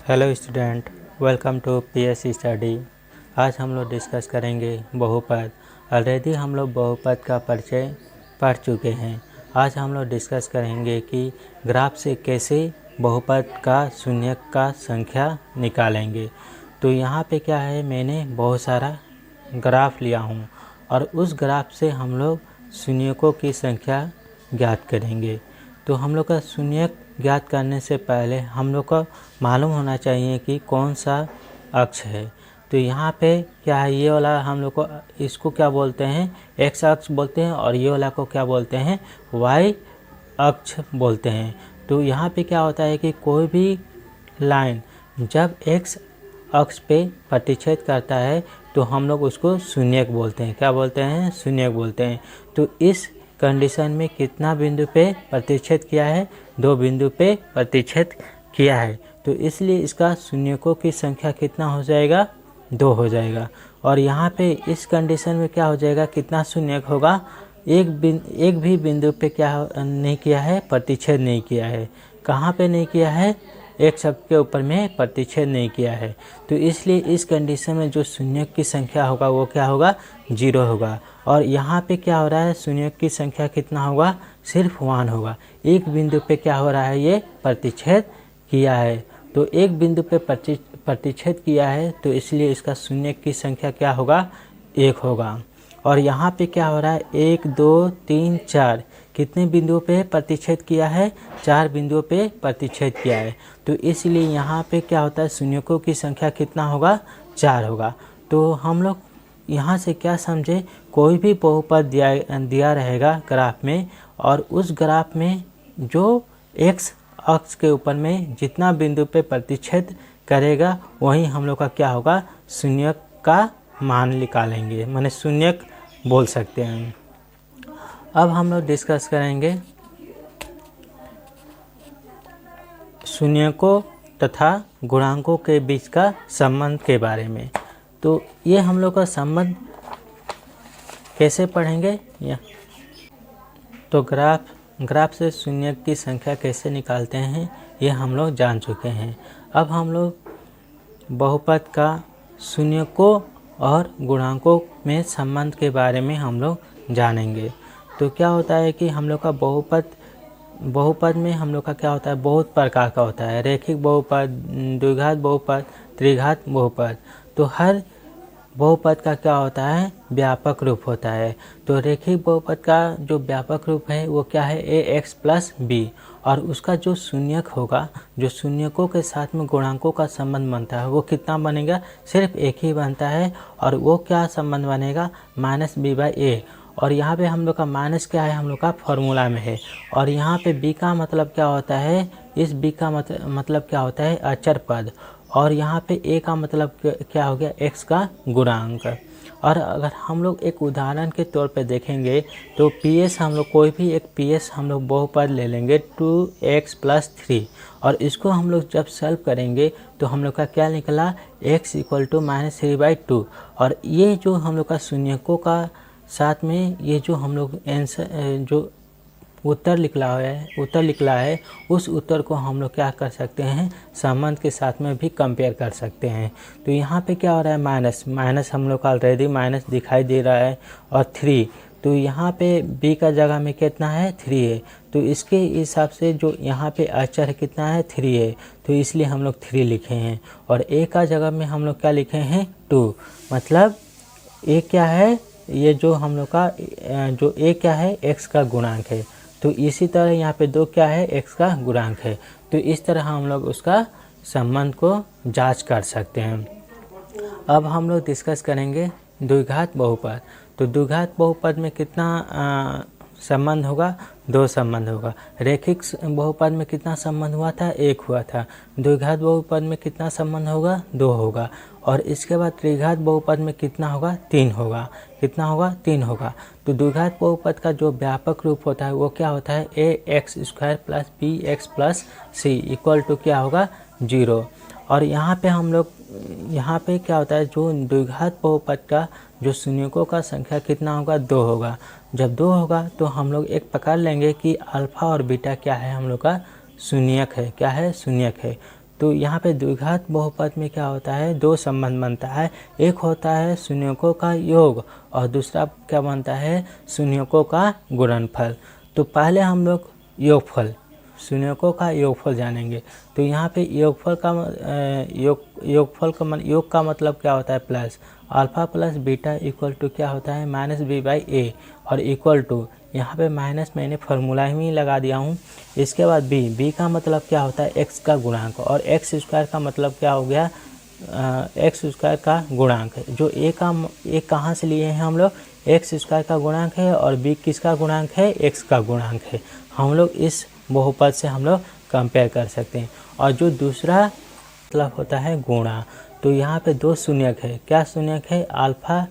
Hello student, welcome to PS study. आज हम लोग डिस्कस करेंगे बहुपद। ऑलरेडी हम लोग बहुपद का परिचय पढ़ चुके हैं। आज हम लोग डिस्कस करेंगे कि ग्राफ से कैसे बहुपद का शून्यक का संख्या निकालेंगे। तो यहाँ पे क्या है, मैंने बहुत सारा ग्राफ लिया हूँ और उस ग्राफ से हम लोग शून्यकों की संख्या ज्ञात करेंगे। तो हम लोग का शून्यक ज्ञात करने से पहले हम लोग को मालूम होना चाहिए कि कौन सा अक्ष है। तो यहाँ पे क्या है, ये वाला हम लोग को इसको क्या बोलते हैं, एक्स अक्ष बोलते हैं, और ये वाला को क्या बोलते हैं, वाई अक्ष बोलते हैं। तो यहाँ पे क्या होता है कि कोई भी लाइन जब एक्स अक्ष पे प्रतिच्छेद करता है तो हम लोग उसको शून्यक बोलते हैं। क्या बोलते हैं? शून्यक बोलते हैं। तो इस कंडीशन में कितना बिंदु पे प्रतिच्छेद किया है? 2 बिंदु पे प्रतिच्छेद किया है। तो इसलिए इसका शून्यकों की संख्या कितना हो जाएगा? 2 हो जाएगा। और यहाँ पे इस कंडीशन में क्या हो जाएगा, कितना शून्यक होगा? एक भी बिंदु पे क्या नहीं किया है, प्रतिच्छेद नहीं किया है। कहाँ पे नहीं किया है? एक शब्द के ऊपर में प्रतिच्छेद नहीं किया है। तो इसलिए इस कंडीशन में जो शून्यक की संख्या होगा वो क्या होगा? 0 होगा। और यहाँ पे क्या हो रहा है, शून्यक की संख्या कितना होगा? सिर्फ 1 होगा। एक बिंदु पे क्या हो रहा है, ये प्रतिच्छेद किया है। तो एक बिंदु पे प्रतिच्छेद किया है, तो इसलिए इसका शून्यक की संख्या क्या होगा? 1 होगा। और यहाँ पे क्या हो रहा है, 1 2 3 4 कितने बिंदुओं पे प्रतिच्छेद किया है? 4 बिंदुओं पे प्रतिच्छेद किया है। तो इसलिए यहाँ पे क्या होता है, शून्यकों की संख्या कितना होगा? 4 होगा। तो हम लोग यहाँ से क्या समझे, कोई भी बहुपद दिया रहेगा ग्राफ में, और उस ग्राफ में जो एक्स अक्ष के ऊपर में जितना बिंदु पे प्रतिच्छेद करेगा वही हम लोग का क्या होगा, शून्यक का मान निकालेंगे, माने शून्यक बोल सकते हैं। अब हम लोग डिस्कस करेंगे शून्यकों तथा गुणांकों के बीच का संबंध के बारे में। तो ये हम लोग का संबंध कैसे पढ़ेंगे? तो ग्राफ से शून्यक की संख्या कैसे निकालते हैं ये हम लोग जान चुके हैं। अब हम लोग बहुपद का शून्यकों और गुणांकों में संबंध के बारे में हम लोग जानेंगे। तो क्या होता है कि हम लोग का बहुपद में हम लोग का क्या होता है, बहुत प्रकार का होता है। रैखिक बहुपद, द्विघात बहुपद, त्रिघात बहुपद। तो हर बहुपद का क्या होता है, व्यापक रूप होता है। तो रैखिक बहुपद का जो व्यापक रूप है वो क्या है, ax + b। और उसका जो शून्यक होगा, जो शून्यकों के साथ में गुणांकों का संबंध बनता है वो कितना बनेगा? सिर्फ एक ही बनता है। और वो क्या संबंध बनेगा? -b/a। और यहाँ पे हम लोग का माइनस क्या है, हम लोग का फॉर्मूला में है। और यहाँ पे b का मतलब क्या होता है, इस b का मतलब क्या होता है, अचर पद। और यहाँ पे a का मतलब क्या हो गया, x का गुणांक। और अगर हम लोग एक उदाहरण के तौर पे देखेंगे तो PS हम लोग कोई भी एक PS हम लोग बहुपद ले लेंगे 2x + 3। और इसको हम लोग जब सॉल्व करेंगे तो हम लोग का क्या निकला, x = -3/2। और ये जो हम लोग का शून्यकों का साथ में ये जो हम लोग आंसर जो उत्तर निकला है उस उत्तर को हम लोग क्या कर सकते हैं, संबंध के साथ में भी कंपेयर कर सकते हैं। तो यहाँ पे क्या हो रहा है, माइनस हम लोग का ऑलरेडी माइनस दिखाई दे रहा है। और 3, तो यहाँ पे b का जगह में कितना है, 3 है। तो इसके हिसाब से जो यहाँ पे अचर कितना है, 3 है। तो इसलिए हम लोग 3 लिखे हैं। और a का जगह में हम लोग क्या लिखे हैं, 2। मतलब a क्या है, ये जो हम लोग का जो a क्या है, x का गुणांक है। तो इसी तरह यहाँ पे 2 क्या है, x का गुणांक है। तो इस तरह हम लोग उसका संबंध को जांच कर सकते हैं। अब हम लोग डिस्कस करेंगे द्विघात बहुपद। तो द्विघात बहुपद में कितना संबंध होगा, 2 संबंध होगा। रैखिक बहुपद में कितना संबंध हुआ था, 1 हुआ था। द्विघात बहुपद में कितना संबंध होगा, 2 होगा। और इसके बाद त्रिघात बहुपद में कितना होगा, 3 होगा। कितना होगा, 3 होगा। तो द्विघात बहुपद का जो व्यापक रूप होता है वो क्या होता है, ax² + bx + c = क्या होगा, 0। और यहाँ पे हम लोग क्या होता है, जो द्विघात बहुपद का जो शून्यकों का संख्या कितना होगा, 2 होगा। जब 2 होगा तो हम लोग एक पकड़ लेंगे कि अल्फा और बीटा क्या है, हम लोग का शून्यक है। क्या है, शून्यक है। तो यहाँ पे द्विघात बहुपद में क्या होता है, दो संबंध बनता है। एक होता है शून्यकों का योग और दूसरा क्या बनता है, शून्यकों का गुणनफल। तो पहले हम लोग योगफल, शून्यकों का योगफल जानेंगे। तो यहाँ पे योगफल का योग का मतलब क्या होता है, plus alpha plus beta equal to क्या होता है, माइनस बी बाई ए, और इक्वल टू यहाँ पे माइनस मैंने फार्मूला ही लगा दिया हूँ। इसके बाद बी का मतलब क्या होता है, एक्स का गुणांक, और एक्स स्क्वायर का मतलब क्या हो गया, एक्स स्क्वायर का गुणांक। जो ए कहाँ से लिए हैं हम लोग, एक्स स्क्वायर का गुणांक है, और बी किसका गुणांक है, एक्स का गुणांक है। हम लोग इस बहुपद से हम लोग कंपेयर कर सकते हैं। और जो दूसरा मतलब होता है गुणा, तो यहाँ पे दो शून्यक है। क्या शून्यक है, अल्फा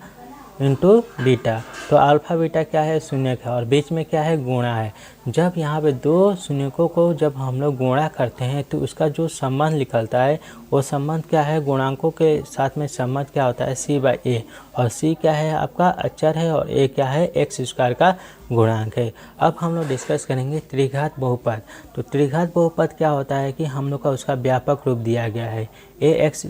इंटू बीटा। तो अल्फा बीटा क्या है, शून्यक है, और बीच में क्या है, गुणा है। जब यहाँ पे दो शून्यकों को जब हम लोग गुणा करते हैं तो उसका जो संबंध निकलता है वो संबंध क्या है, गुणांकों के साथ में संबंध क्या होता है, सी बाई ए। और सी क्या है, आपका अचर है, और ए क्या है, एक्स स्क्वायर का गुणांक है। अब हम लोग डिस्कस करेंगे त्रिघात बहुपद। तो त्रिघात बहुपद क्या होता है कि हम लोग का उसका व्यापक रूप दिया गया है, A X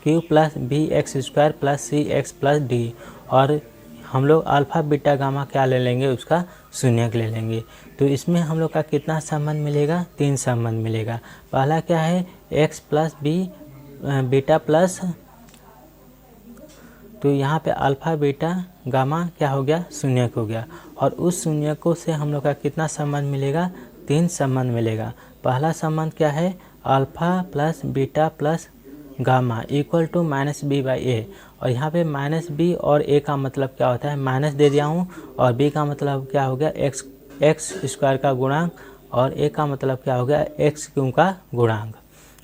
cube plus B X square plus C X plus D, और हम लोग अल्फा बीटा गामा क्या ले लेंगे, उसका शून्यक ले लेंगे। तो इसमें हम लोग का कितना संबंध मिलेगा, तीन संबंध मिलेगा। पहला क्या है, X plus B beta plus, तो यहाँ पे अल्फा बीटा गामा क्या हो गया, शून्यक हो गया। और उस शून्यकों से हम लोग का कितना संबंध मिलेगा, तीन संबंध मिलेगा। पहला संबंध क्या है, alpha plus beta plus gamma equal to minus B by A. और यहाँ पे माइनस बी और ए का मतलब क्या होता है, माइनस दे दिया हूँ, और बी का मतलब क्या हो गया, एक्स स्क्वायर का गुणांक, और ए का मतलब क्या हो गया, एक्स क्यू का गुणांक।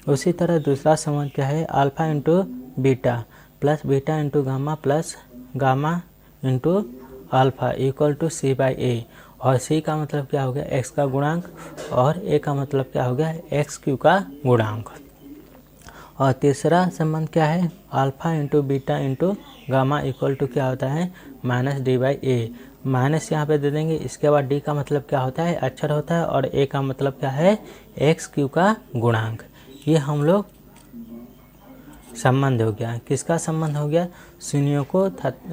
उसी तरह दूसरा संबंध क्या है, alpha into beta plus beta into gamma plus gamma into alpha equal to C by A, और सी का मतलब क्या हो गया, एक्स का गुणांक, और ए का मतलब क्या हो गया, एक्स क्यू का गुणांक। और तीसरा संबंध क्या है, alpha into beta into gamma equal to क्या होता है, minus D by A. Minus यहाँ पे दे देंगे। इसके बाद डी का मतलब क्या होता है, अक्षर होता है, और ए का मतलब क्या है, एक्स क्यू का गुणांक। ये हम लोग संबंध हो गया, किसका संबंध हो गया, शून्यों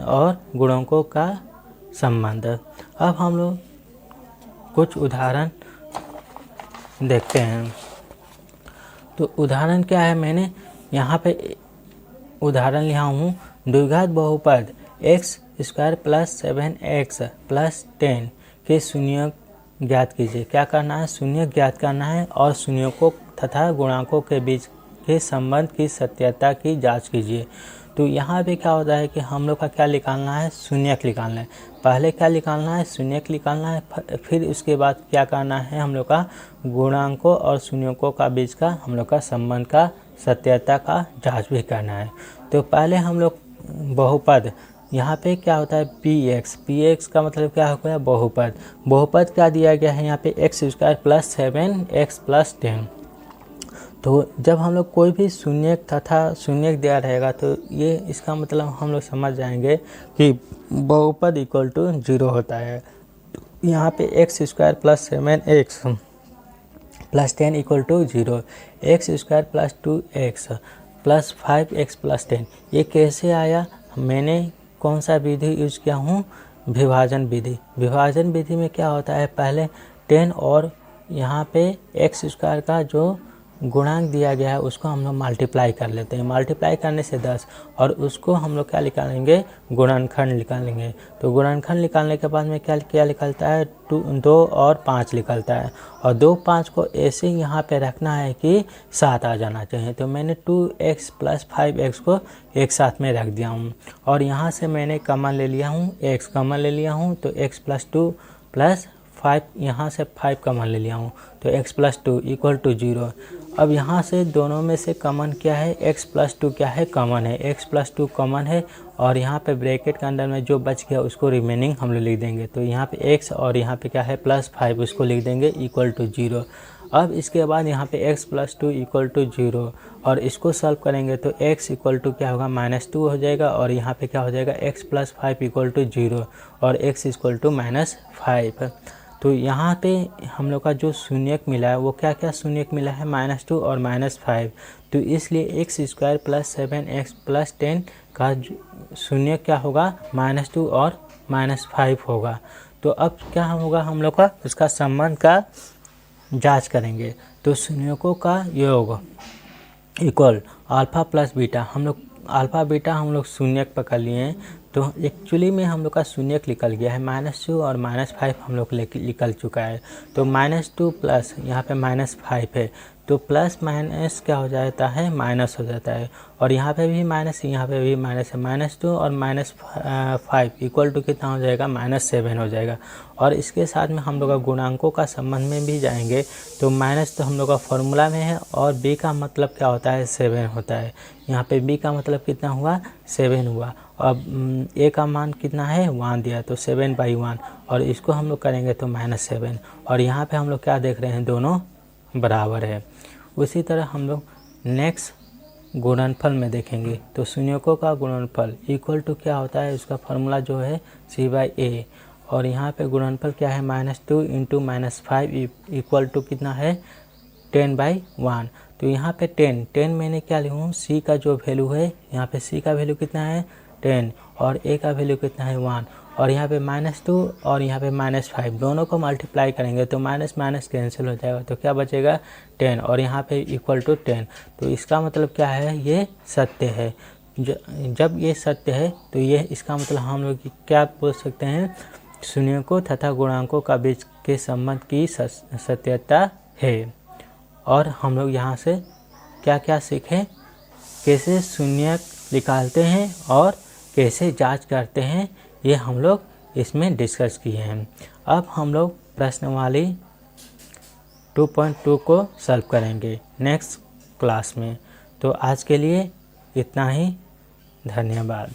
और गुणकों का संबंध। अब हम लोग कुछ उदाहरण देखते हैं। तो उदाहरण क्या है, मैंने यहाँ पे उदाहरण लिया हूँ, द्विघात बहुपद x square plus 7x plus 10 के शून्यक ज्ञात कीजिए। क्या करना है, शून्यक ज्ञात करना है, और शून्यकों तथा गुणांकों के बीच के संबंध की सत्यता की जांच कीजिए। तो यहाँ पे क्या होता है कि हम लोग का क्या निकालना है, शून्यक निकालना है। पहले क्या निकालना है, शून्यक निकालना है, फिर उसके बाद क्या करना है, हम लोग का गुणांकों और शून्यकों का बीच का हम लोग का संबंध का सत्यता का जांच भी करना है। तो पहले हम लोग बहुपद, यहाँ पे क्या होता है, पी एक्स का मतलब क्या हो गया, बहुपद। बहुपद क्या दिया गया है यहाँ पे, X square plus 7x plus 10। तो जब हम लोग कोई भी शून्यक तथा शून्यक दिया रहेगा तो ये इसका मतलब हम लोग समझ जाएंगे कि बहुपद इक्वल टू 0 होता है। यहाँ पे X square plus 7x plus 10 equal to 0, X square plus 2x plus 5x plus 10। ये कैसे आया, मैंने कौन सा विधि यूज किया हूँ, विभाजन विधि। विभाजन विधि में क्या होता है, पहले 10 और यहाँ पे एक्स स्क्वायर का जो गुणांक दिया गया है उसको हम लोग मल्टीप्लाई कर लेते हैं। मल्टीप्लाई करने से 10, और उसको हम लोग क्या निकालेंगे, गुणनखंड निकालेंगे। तो गुणनखंड निकालने के बाद में क्या निकलता है, 2 और 5 निकलता है, और 2 5 को ऐसे यहाँ पे रखना है कि 7 आ जाना चाहिए। तो मैंने 2x प्लस 5x को एक साथ में रख दिया हूँ, और यहाँ से मैंने कॉमन ले लिया हूँ, x कॉमन ले लिया हूँ, तो x प्लस 2 प्लस 5, यहाँ से 5 कॉमन ले लिया हूँ, तो x प्लस 2 इक्वल टू 0। अब यहाँ से दोनों में से कॉमन क्या है, x प्लस 2 क्या है, कॉमन है, x प्लस 2 कॉमन है, और यहाँ पे ब्रैकेट के अंदर में जो बच गया उसको रिमेनिंग हम लोग लिख देंगे। तो यहाँ पे x और यहाँ पे क्या है प्लस 5, उसको लिख देंगे इक्वल टू 0। अब इसके बाद यहाँ पे x प्लस 2 इक्वल टू 0, और इसको सॉल्व करेंगे तो x इक्वल टू क्या होगा, -2 हो जाएगा, और यहाँ पे क्या हो जाएगा, x प्लस 5 इक्वल टू 0, और x इक्वल टू -5। तो यहाँ पे हम लोग का जो शून्यक मिला है वो क्या क्या शून्यक मिला है, -2 और -5। तो इसलिए x² + 7x + 10 का शून्यक क्या होगा, -2 और -5 होगा। तो अब क्या होगा, हम लोग का उसका संबंध का जांच करेंगे। तो शून्यकों का योग इक्वल अल्फ़ा प्लस बीटा, हम लोग अल्फ़ा बीटा हम लोग शून्यक पकड़ लिए हैं। तो एक्चुअली में हम लोग का शून्यक निकल गया है, -2 और -5 हम लोग निकल चुका है। तो -2 प्लस यहाँ पे -5 है, तो प्लस माइनस क्या हो जाता है, माइनस हो जाता है। और यहाँ पे भी माइनस, यहाँ पे भी माइनस है। -2 और -5 इक्वल टू कितना हो जाएगा, -7 हो जाएगा। और इसके साथ में हम लोग का गुणांकों का संबंध में भी जाएंगे तो माइनस तो हम लोग का फॉर्मूला में है, और b का मतलब क्या होता है, 7 होता है। यहाँ पे b का मतलब कितना हुआ, 7 हुआ। अब a का मान कितना है, 1 दिया, तो 7/1, और इसको हम लोग करेंगे तो -7। और यहाँ पे हम लोग क्या देख रहे हैं, दोनों बराबर है। उसी तरह हम लोग नेक्स्ट गुणनफल में देखेंगे। तो शून्यकों का गुणनफल इक्वल टू क्या होता है, उसका फॉर्मूला जो है c/a। और यहाँ पे गुणनफल क्या है, -2 × -5 इक्वल टू कितना है, 10/1। तो यहाँ पे 10 मैंने क्या लिखूँ, c का जो वैल्यू है, यहाँ पे c का वैल्यू कितना है, 10, और a का वैल्यू कितना है, 1। और यहाँ पे -2 और यहाँ पे -5 दोनों को मल्टीप्लाई करेंगे तो माइनस माइनस कैंसिल हो जाएगा, तो क्या बचेगा, 10, और यहाँ पे इक्वल टू 10। तो इसका मतलब क्या है, ये सत्य है। जब ये सत्य है तो ये इसका मतलब हम लोग क्या बोल सकते हैं, शून्यकों तथा गुणांकों का बीच के संबंध की सत्यता है। और हम लोग यहाँ से क्या क्या सीखे, कैसे शून्यक निकालते हैं और कैसे जांच करते हैं, ये हम लोग इसमें डिस्कस किए हैं। अब हम लोग प्रश्नावली 2.2 को सॉल्व करेंगे नेक्स्ट क्लास में। तो आज के लिए इतना ही, धन्यवाद।